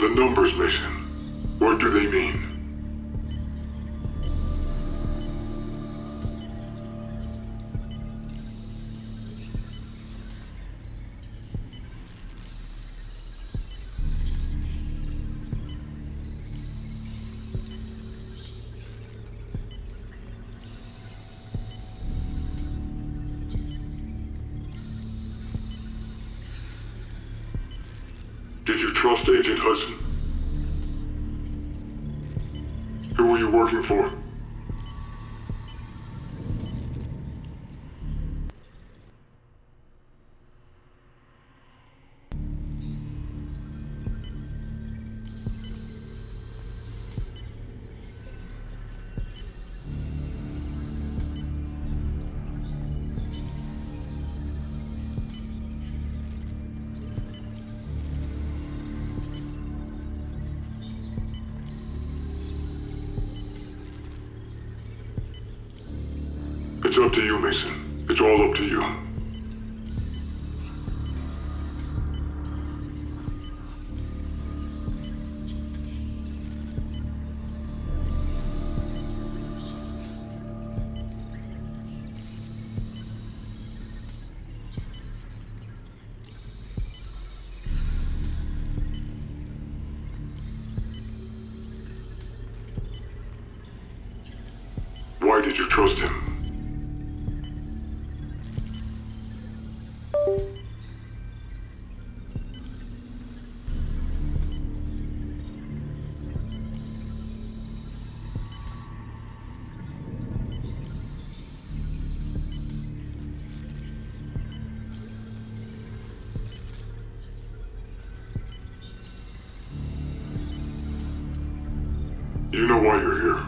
The numbers, Mason. What do they mean? Did you trust Agent Hudson? Who were you working for? It's up to you, Mason. It's all up to you. Why did you trust him? You know why you're here.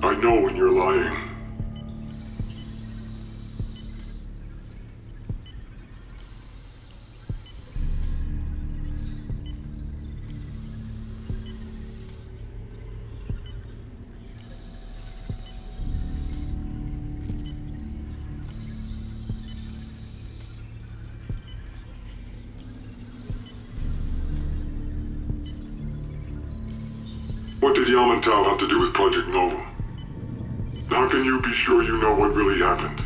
I know when you're lying. What did Yamantau have to do with Project Nova? How can you be sure you know what really happened?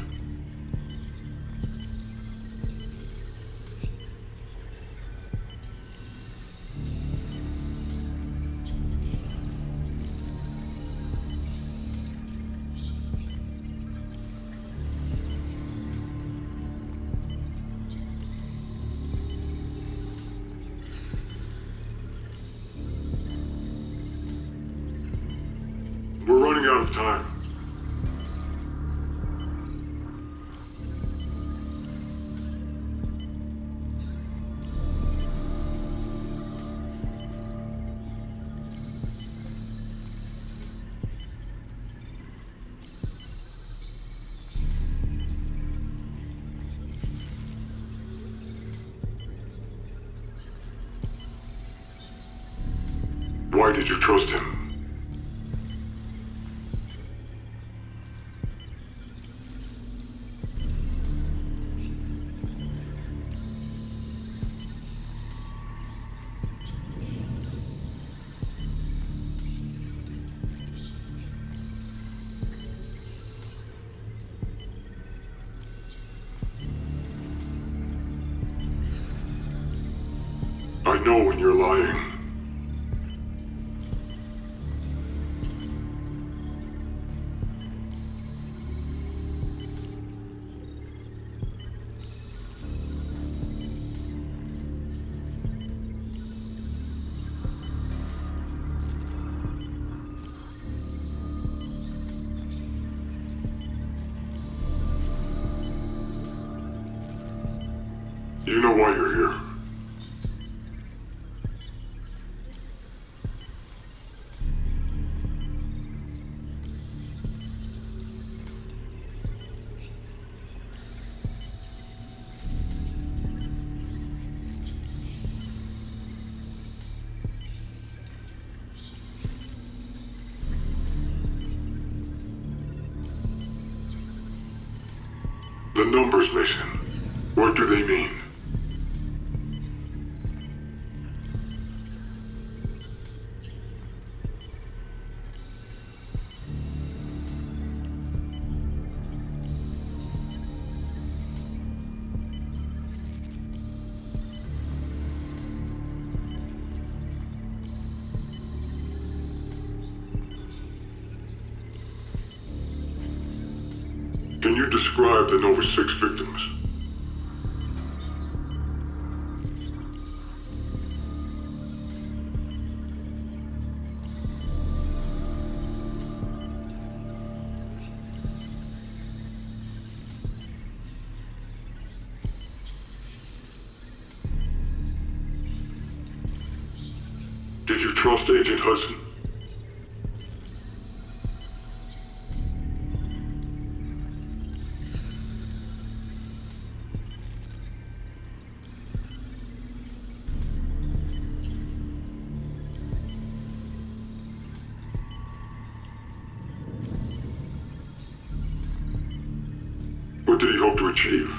We're running out of time. Why did you trust him? I know when you're lying. You know why you're here. numbers, Mason. What do they mean? Can you describe the Nova 6 victims? Did you trust Agent Hudson? What did he hope to achieve?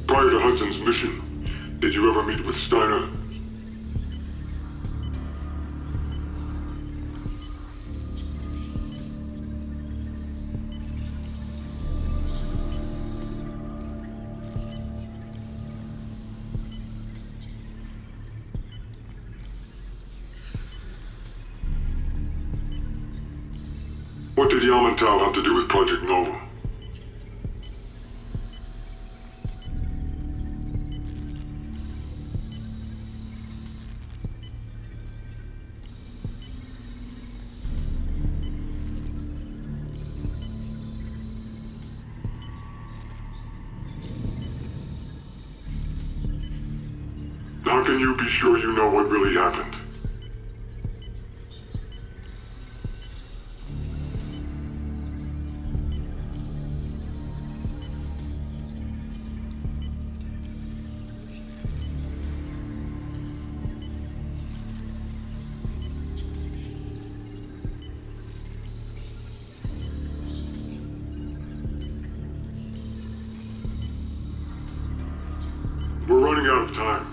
Prior to Hudson's mission, did you ever meet with Steiner? What did Yamantau have to do with Project Nova? How can you be sure you know what really happened? We're running out of time.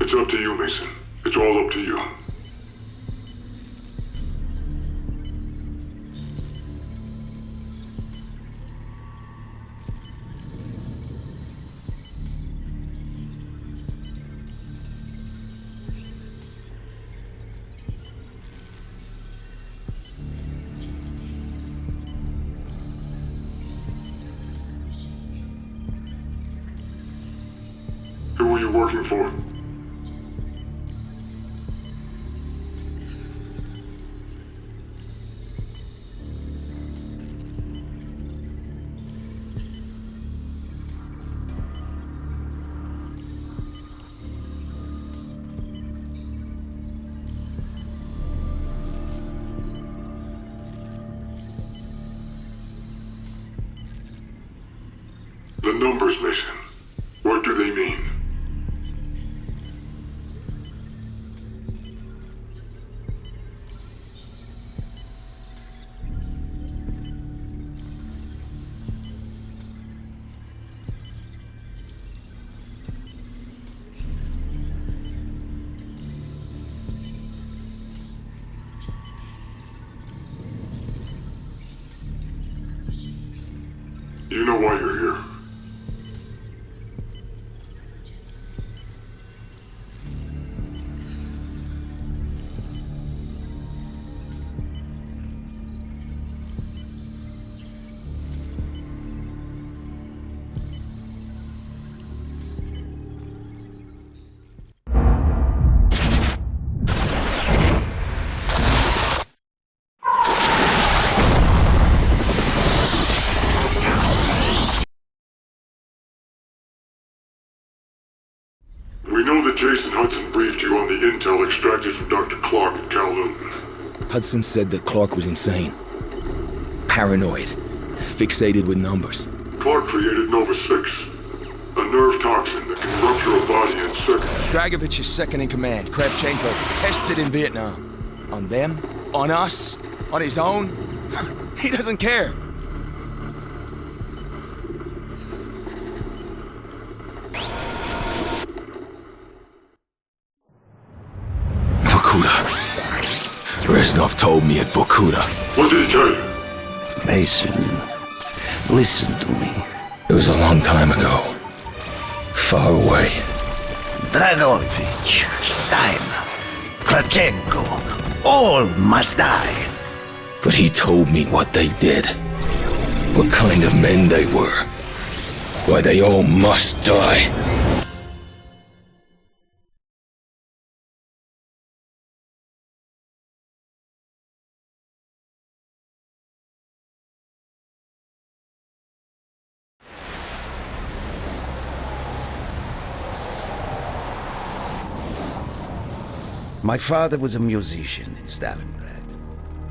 It's up to you, Mason. It's all up to you. Who are you working for? The numbers, Mason. What do they mean? You know why you're here. Jason Hudson briefed you on the intel extracted from Dr. Clark at Cal Newton. Hudson said that Clark was insane. Paranoid. Fixated with numbers. Clark created Nova 6, a nerve toxin that can rupture a body in seconds. Dragovich is second in command. Kravchenko tests it in Vietnam. On them? On us? On his own? He doesn't care. Vorkuta. Reznov told me at Vorkuta. What did he tell you? Mason, listen to me. It was a long time ago. Far away. Dragovich, Steiner, Kravchenko, all must die. But he told me what they did. What kind of men they were. Why they all must die. My father was a musician in Stalingrad.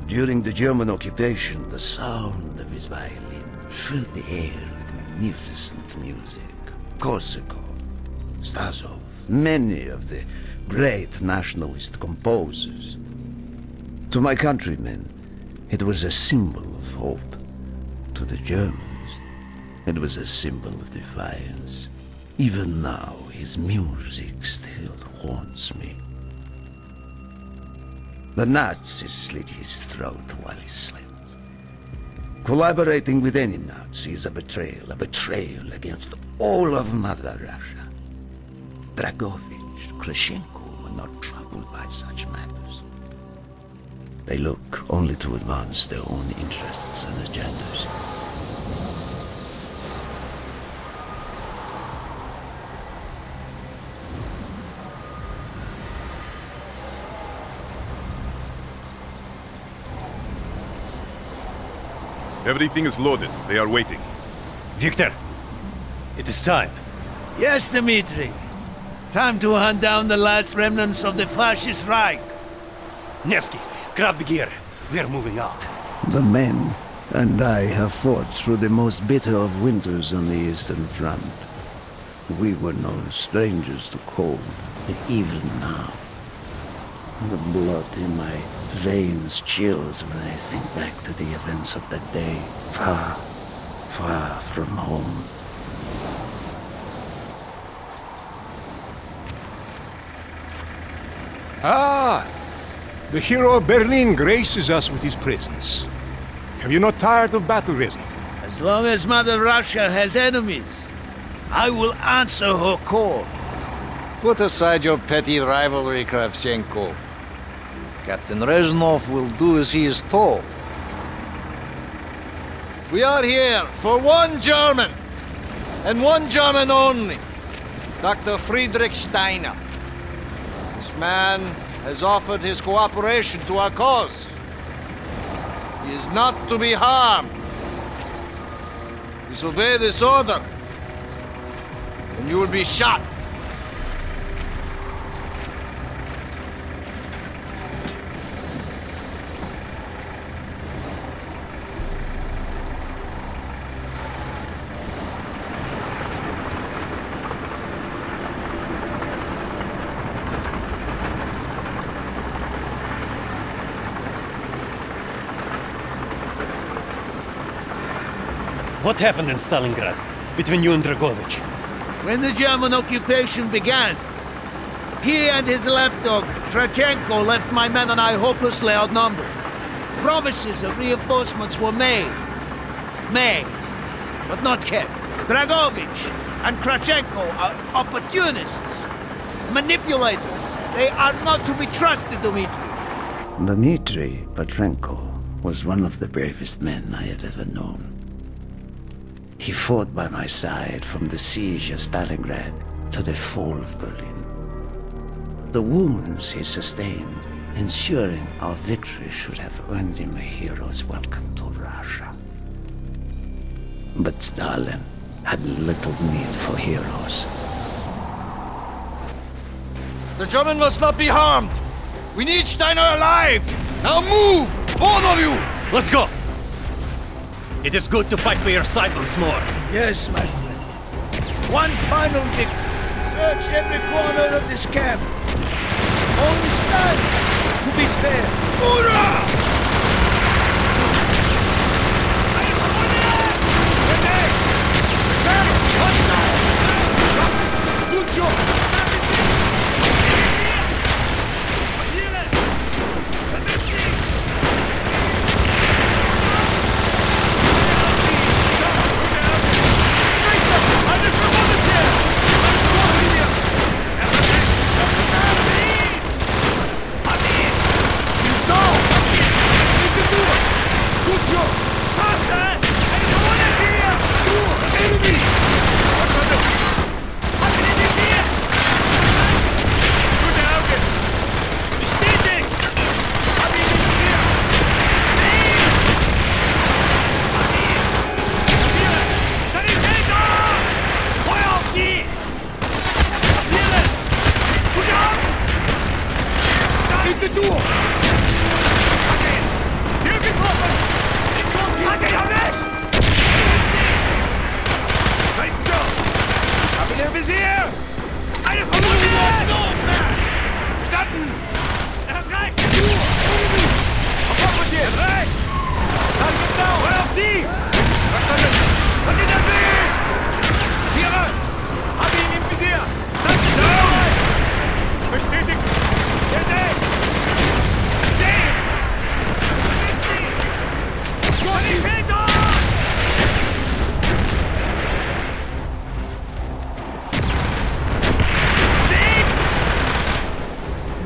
During the German occupation, the sound of his violin filled the air with magnificent music. Korsakov, Stasov, many of the great nationalist composers. To my countrymen, it was a symbol of hope. To the Germans, it was a symbol of defiance. Even now, his music still haunts me. The Nazis slit his throat while he slept. Collaborating with any Nazi is a betrayal against all of Mother Russia. Dragovich, Kravchenko were not troubled by such matters. They look only to advance their own interests and agendas. Everything is loaded. They are waiting. Victor, it is time. Yes, Dmitri. Time to hunt down the last remnants of the fascist Reich. Nevsky, grab the gear. We are moving out. The men and I have fought through the most bitter of winters on the Eastern Front. We were no strangers to cold, even now. The blood in my veins chills when I think back to the events of that day, far, far from home. Ah! The hero of Berlin graces us with his presence. Have you not tired of battle, Reznov? As long as Mother Russia has enemies, I will answer her call. Put aside your petty rivalry, Kravchenko. Captain Reznov will do as he is told. We are here for one German, and one German only, Dr. Friedrich Steiner. This man has offered his cooperation to our cause. He is not to be harmed. Disobey this order, and you will be shot. What happened in Stalingrad between you and Dragovich? When the German occupation began, he and his lapdog, Kravchenko, left my men and I hopelessly outnumbered. Promises of reinforcements were made, but not kept. Dragovich and Kravchenko are opportunists, manipulators. They are not to be trusted, Dmitri. Dmitri Petrenko was one of the bravest men I have ever known. He fought by my side from the siege of Stalingrad to the fall of Berlin. The wounds he sustained, ensuring our victory, should have earned him a hero's welcome to Russia. But Stalin had little need for heroes. The German must not be harmed. We need Steiner alive. Now move, both of you. Let's go! It is good to fight by your side once more. Yes, my friend. One final victory. Search every corner of this camp. Only Steiner to be spared. Hoorah! Good job!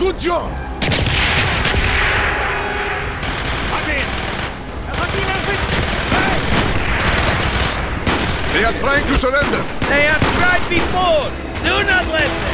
Good job! They are trying to surrender. They have tried before! Do not let them!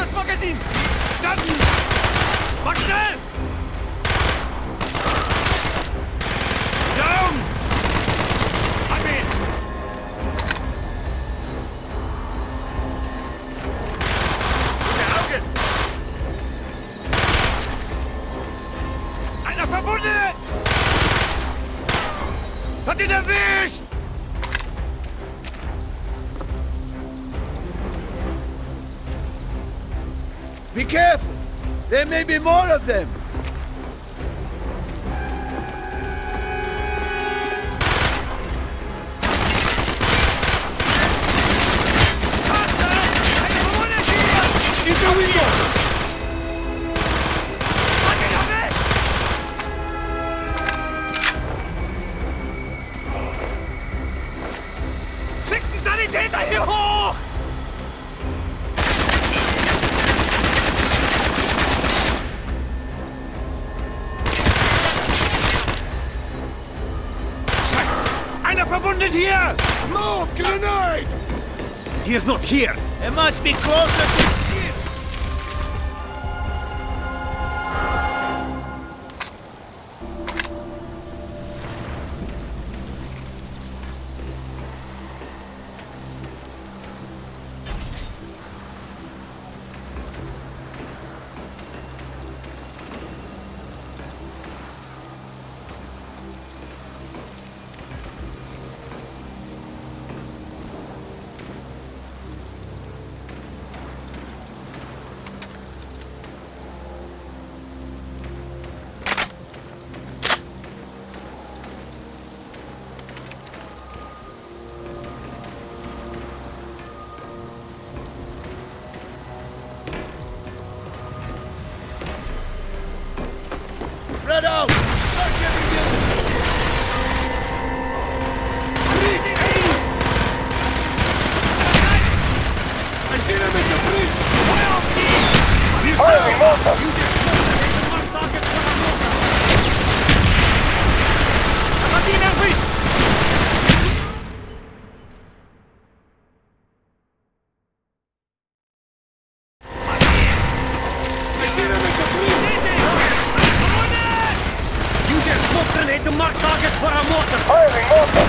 das Magazin! Verstanden! Mach schnell! Down! Hab ihn! Gute Augen! Einer verbunden! Hat ihn erwischt! Be careful! There may be more of them! Schickt die Sanitäter hier hoch! Einer verwundet hier! Move! Grenade! He is not here! It must be closer to the ship! Spread out! Search every building! I see them in the bridge! Firing mortar! Use your smoke grenade to mark targets for our mortar! Firing mortar!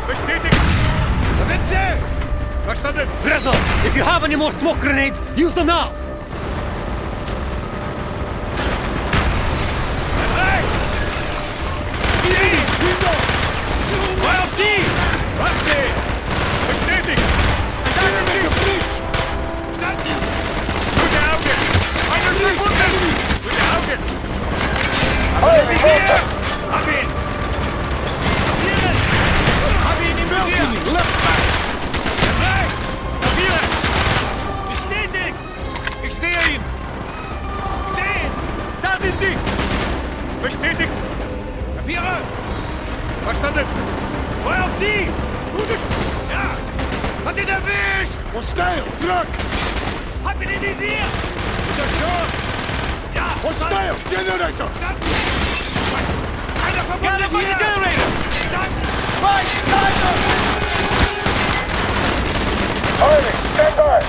Bestätigt! Da sind sie! Verstanden! Bresno, if you have any more smoke grenades, use them now! Feuer auf die! Warte! Bestätigt! Da sind sie! Verstanden! Gute Augen! Einer verbunden! Gute Augen! Firing mortar! Hab ihn! Hab ihn im Visier! Left side! Bereit! Kapiere! Bestätigt! Ich sehe ihn! Sehen! Da sind sie! Bestätigt! Kapiere! Verstanden! Feuer auf die! Gute! Ja! Hat ihn erwischt! Hostile! Truck! Hab ihn in Visier! Guter Schuss! Ja! Hostile! Generator! Einer verbunden Got him by the generator! Verstanden! Right! Sniper! Firing! Stand by!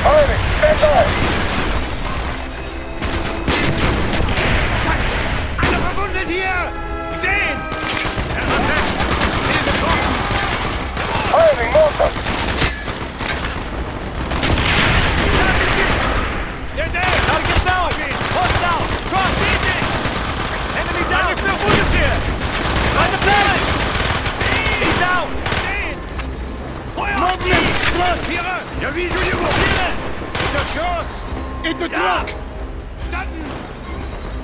Firing! Stand by! Scheiße! Einer verbunden hier! Gesehen! Er hat fest! Ziel getroffen! Firing mortar! Steht er! Target down! Hostile! Cross! Enemy down! Eine verwundet hier! By the planet! He's down! Sehen! Feuer auf die! Tiere! Я вижу его! Tiere! Guter Schuss! In the Ja! truck! Verstanden!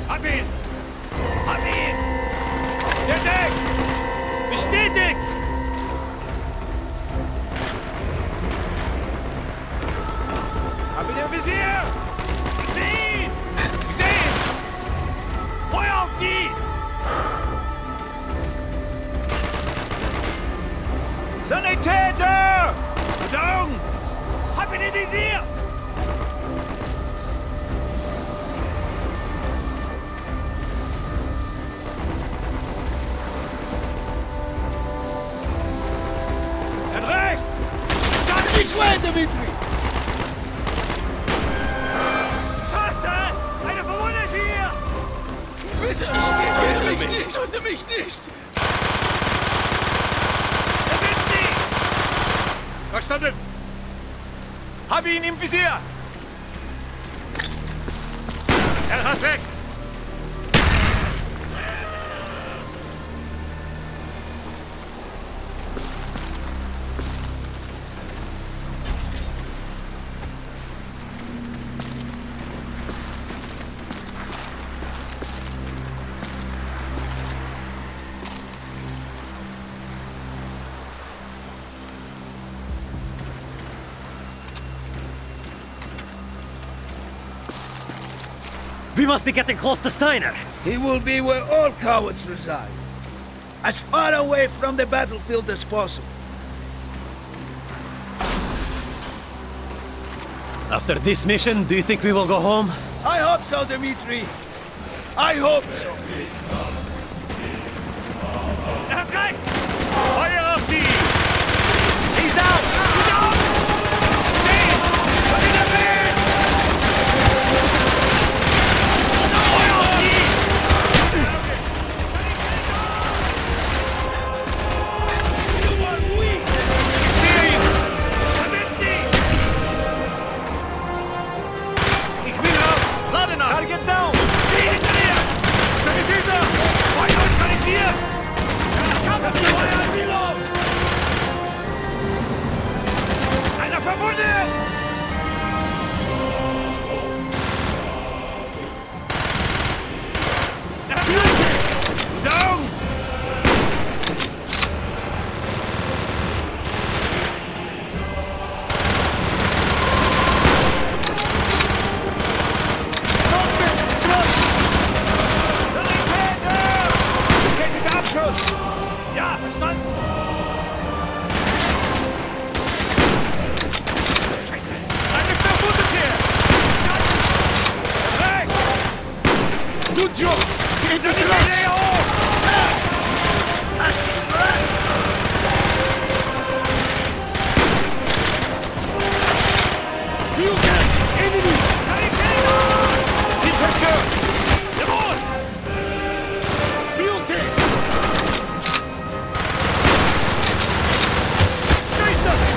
Hab ihn! Hab ihn! Gedeckt! Bestätigt! Hab ihn im Visier! Ich seh ihn! Gesehen! Feuer auf die! Sanitäter! Down! Hab ihn im Visier! This way, Dimitri! Schade! Eine Verwundete hier! Bitte, töte mich nicht! Da sind sie! Verstanden! Hab ihn im Visier! Er hat weg! We must be getting close to Steiner. He will be where all cowards reside. As far away from the battlefield as possible. After this mission, do you think we will go home? I hope so, Dimitri. I hope so. Er hat recht! Feuer auf die! He's down! He's down! Stehen! Was ist der Weg? Feuer auf die! You are weak! Ich sehe ihn! Da sind sie! Ich will raus! Lade nach! Target down! Sieh hinter dir! Stabilitäter! Feuer organisiert! Feuer, Reload! Einer verwundet! Down! Abschuss! Ja, verstanden! Scheiße! Eine verwundet hier! Weg! Good job! Geht in die Nähe hoch! Fusion! Enemy! Sie zerstört! Jawohl! Fusion!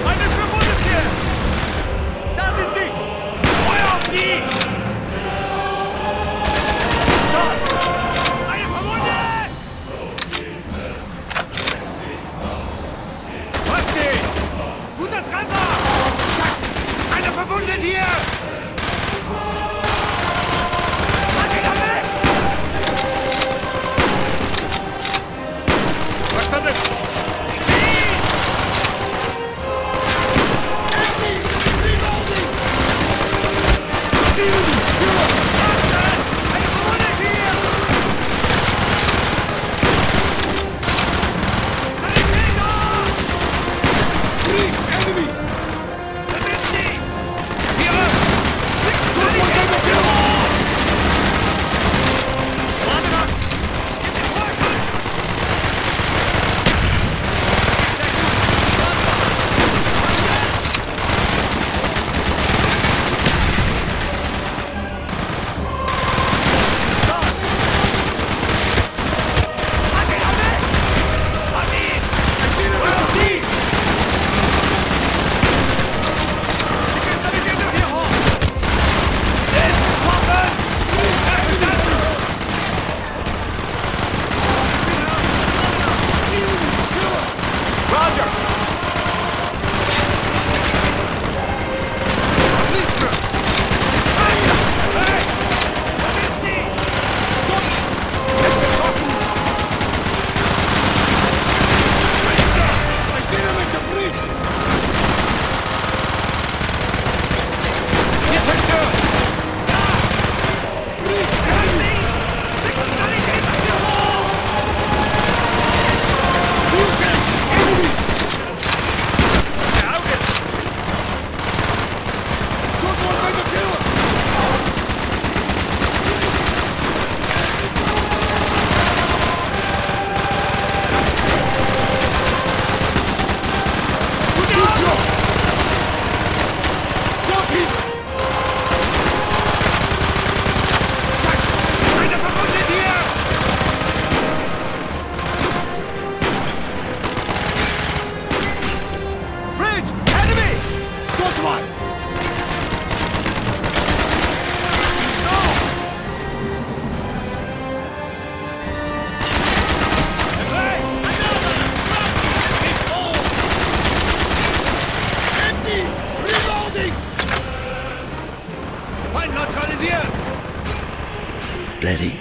Eine verwundet hier! Da sind sie! Feuer auf die! Dort! Eine verwundet! Was geht? Guter Treffer! Eine verwundet hier! Was geht am Weg? Verstanden! ready?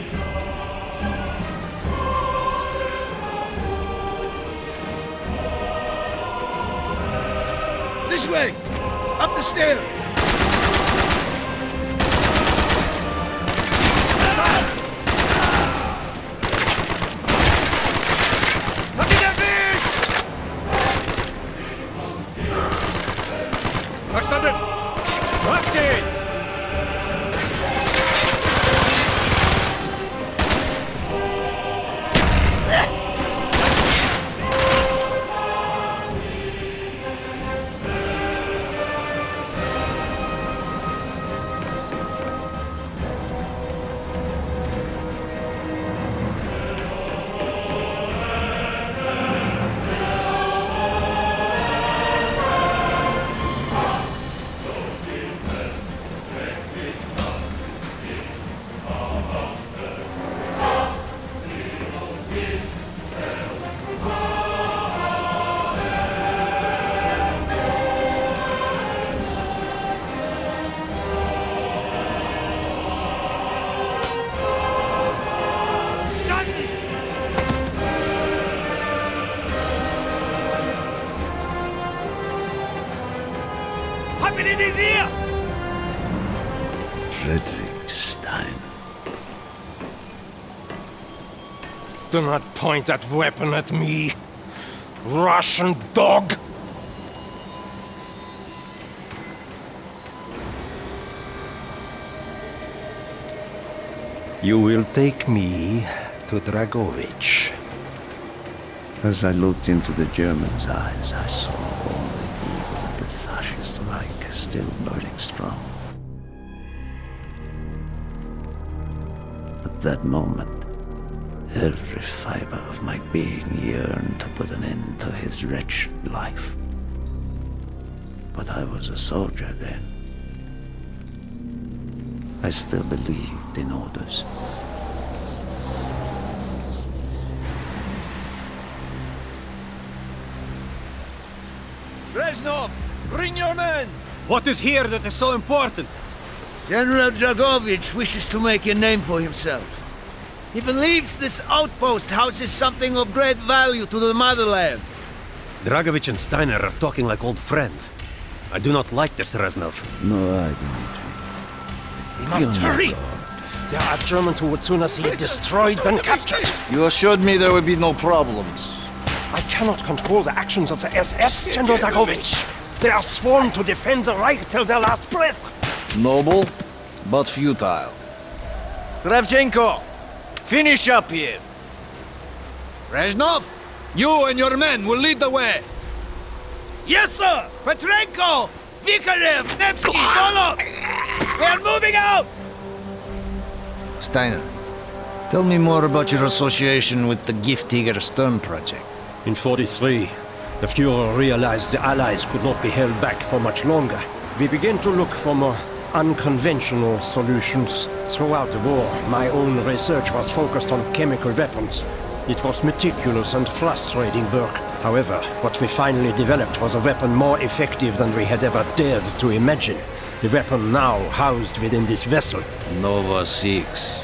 This way! Up the stairs! Verstanden! Auf geht's! Frederick Stein. Do not point that weapon at me, Russian dog! You will take me to Dragovich. As I looked into the German's eyes, I saw all the evil of the fascist Reich still burning strong. At that moment, every fiber of my being yearned to put an end to his wretched life. But I was a soldier then. I still believed in orders. Reznov, bring your men! What is here that is so important? General Dragovich wishes to make a name for himself. He believes this outpost houses something of great value to the motherland. Dragovich and Steiner are talking like old friends. I do not like this, Reznov. No, I Dmitri. We must hurry! There are Germans who would sooner see it destroyed than captured. You assured me there would be no problems. I cannot control the actions of the SS, General Dragovich. They are sworn to defend the Reich till their last breath. Noble, but futile. Kravchenko, finish up here. Reznov, you and your men will lead the way. Yes, sir! Petrenko! Vikarev! Nevsky! Dolov! We are moving out! Steiner, tell me more about your association with the Giftiger Stern project. In 43, the Fuhrer realized the Allies could not be held back for much longer. We began to look for more unconventional solutions. Throughout the war, my own research was focused on chemical weapons. It was meticulous and frustrating work. However, what we finally developed was a weapon more effective than we had ever dared to imagine. The weapon now housed within this vessel. Nova 6.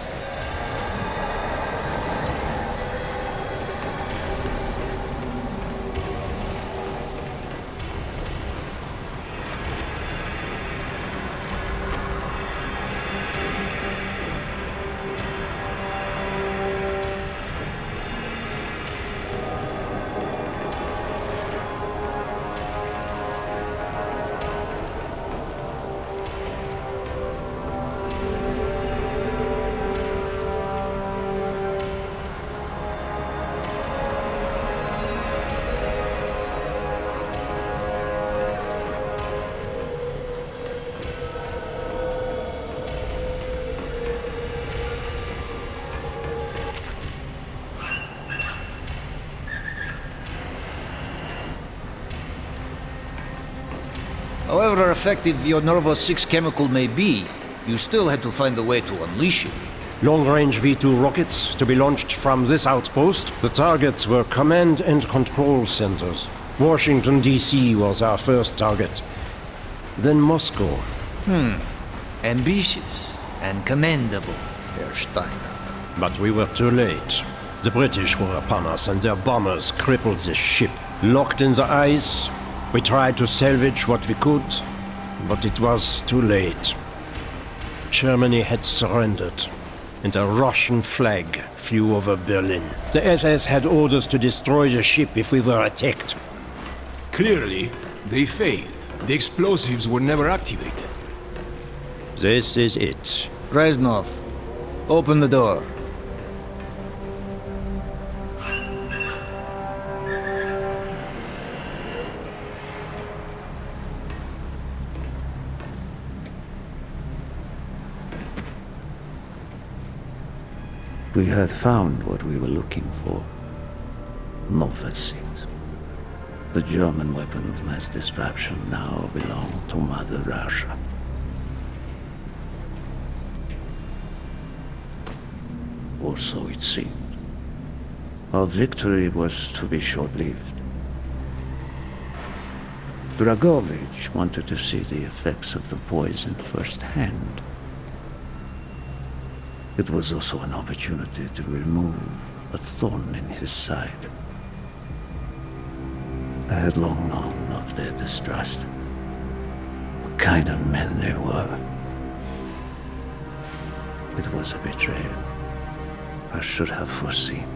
However effective your Nova 6 chemical may be, you still had to find a way to unleash it. Long-range V2 rockets to be launched from this outpost. The targets were command and control centers. Washington, D.C. was our first target. Then Moscow. Ambitious and commendable. Herr Steiner. But we were too late. The British were upon us, and their bombers crippled the ship. Locked in the ice, we tried to salvage what we could, but it was too late. Germany had surrendered, and a Russian flag flew over Berlin. The SS had orders to destroy the ship if we were attacked. Clearly, they failed. The explosives were never activated. This is it. Reznov, open the door. We had found what we were looking for. Nova 6. The German weapon of mass destruction now belonged to Mother Russia. Or so it seemed. Our victory was to be short-lived. Dragovich wanted to see the effects of the poison firsthand. It was also an opportunity to remove a thorn in his side. I had long known of their distrust, what kind of men they were. It was a betrayal I should have foreseen.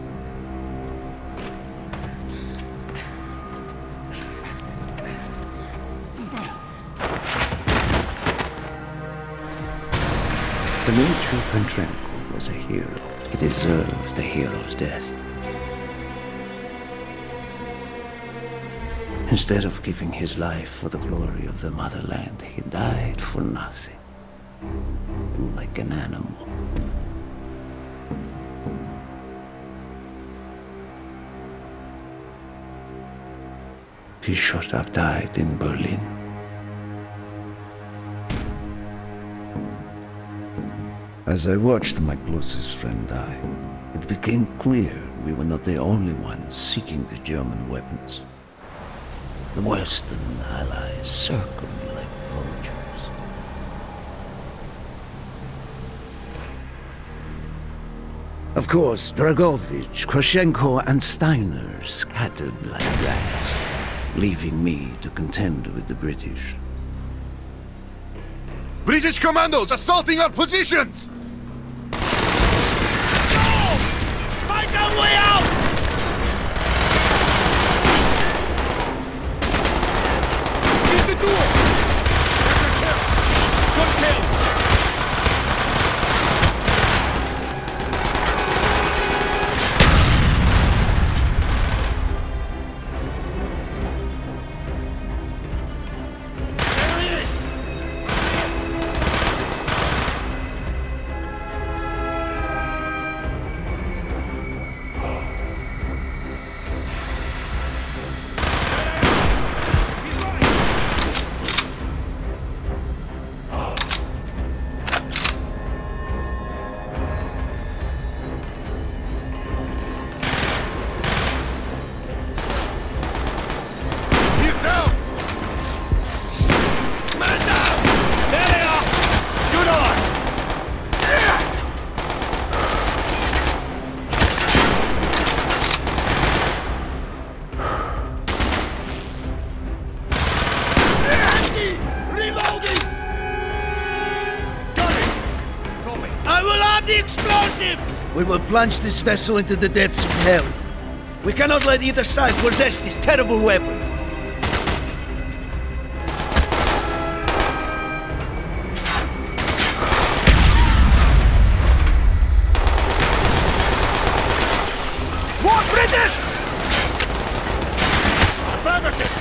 Dmitri Petrenko was a hero. He deserved a hero's death. Instead of giving his life for the glory of the motherland, he died for nothing. Like an animal. He should have died in Berlin. As I watched my closest friend die, it became clear we were not the only ones seeking the German weapons. The Western allies circled like vultures. Of course, Dragovich, Krashenko, and Steiner scattered like rats, leaving me to contend with the British. British commandos assaulting our positions! Find our way out! Get the door! Good kill! There he is! He's down! Man down! There they are! Good on! Reloading! Got it! Copy. I will add the explosives! We will plunge this vessel into the depths of hell. We cannot let either side possess this terrible weapon. More British! Affirmative!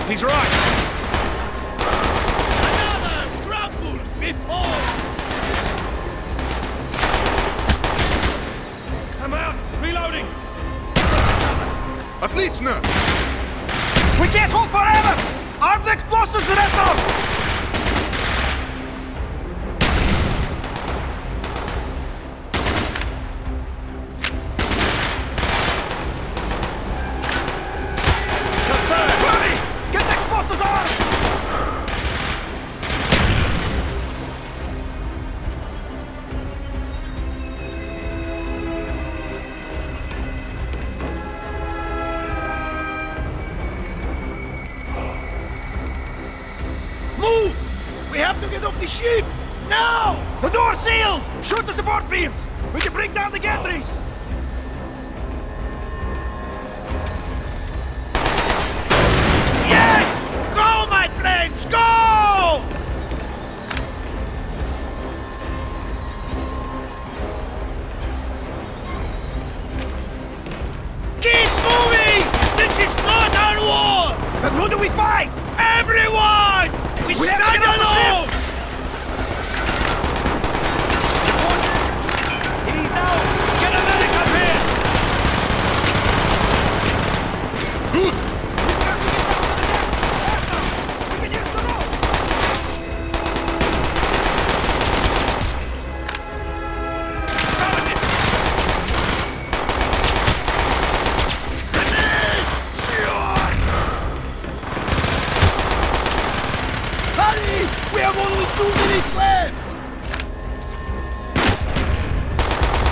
He's right! Another crumbles before! I'm out! Reloading! Отлично! We can't hold forever! Arm the explosives, Reznov! Hurry! Get the explosives armed! the ship! Now! The door's sealed! Shoot the support beams! We can bring down the gantries! Yes! Go, my friends, go! Keep moving! This is not our war! Then who do we fight? Everyone! We We have to stand get on the alone! ship! He's down! Get a medic up here! Good! We can use the rope! Hurry! We have only 2 minutes left!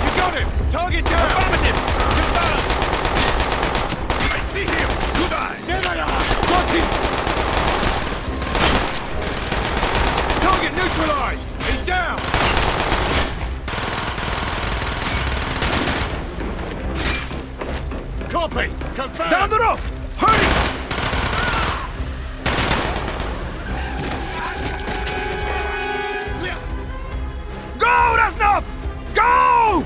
You got him! Target down! Affirmative! Just down! I see him! Good eye! There they are! Got him! Target neutralized! He's down! Copy! Confirm! Down the rope! Hurry! Go, Reznov! Go!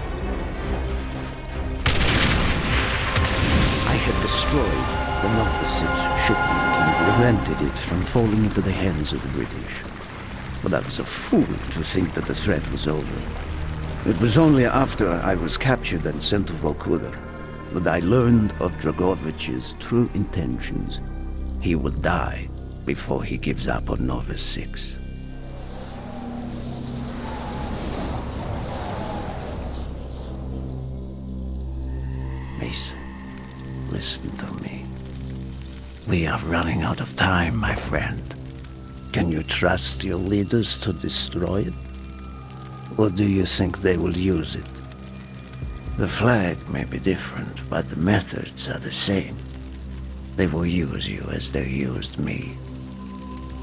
I had destroyed the Novosid's shipment and prevented it from falling into the hands of the British. But I was a fool to think that the threat was over. It was only after I was captured and sent to Vokuder that I learned of Dragovich's true intentions. He will die before he gives up on Nova 6. Mason, listen to me. We are running out of time, my friend. Can you trust your leaders to destroy it? Or do you think they will use it? The flag may be different, but the methods are the same. They will use you as they used me.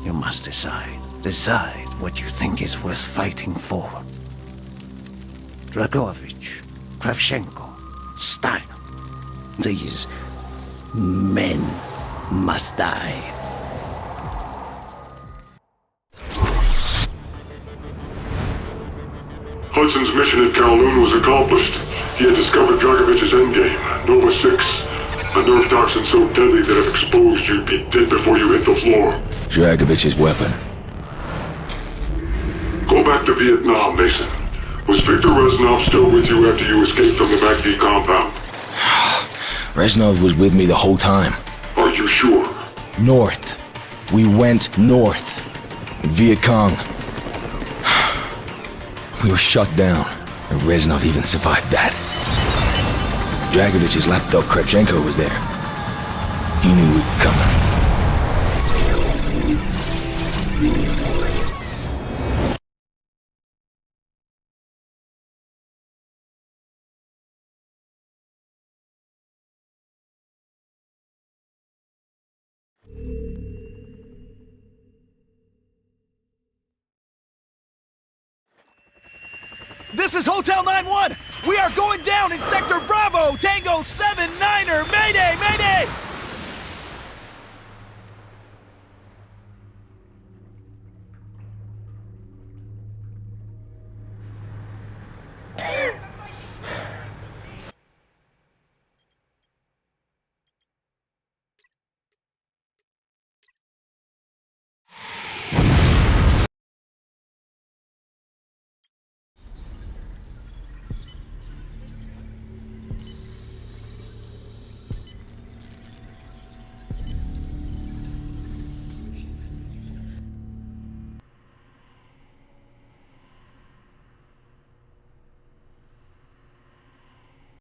You must decide. Decide what you think is worth fighting for. Dragovich, Kravchenko, Stein. These men must die. Hudson's mission at Kowloon was accomplished. He had discovered Dragovich's endgame, Nova 6. A nerve toxin so deadly that if exposed, you'd be dead before you hit the floor. Dragovich's weapon. Go back to Vietnam, Mason. Was Victor Reznov still with you after you escaped from the MACV compound? Reznov was with me the whole time. Are you sure? North. We went north. Viet Cong. We were shut down, and Reznov even survived that. Dragovich's lapdog Kravchenko was there. He knew we were coming. This is Hotel 9-1! We are going down in Sector Bravo! Tango 7-9er! Mayday! Mayday!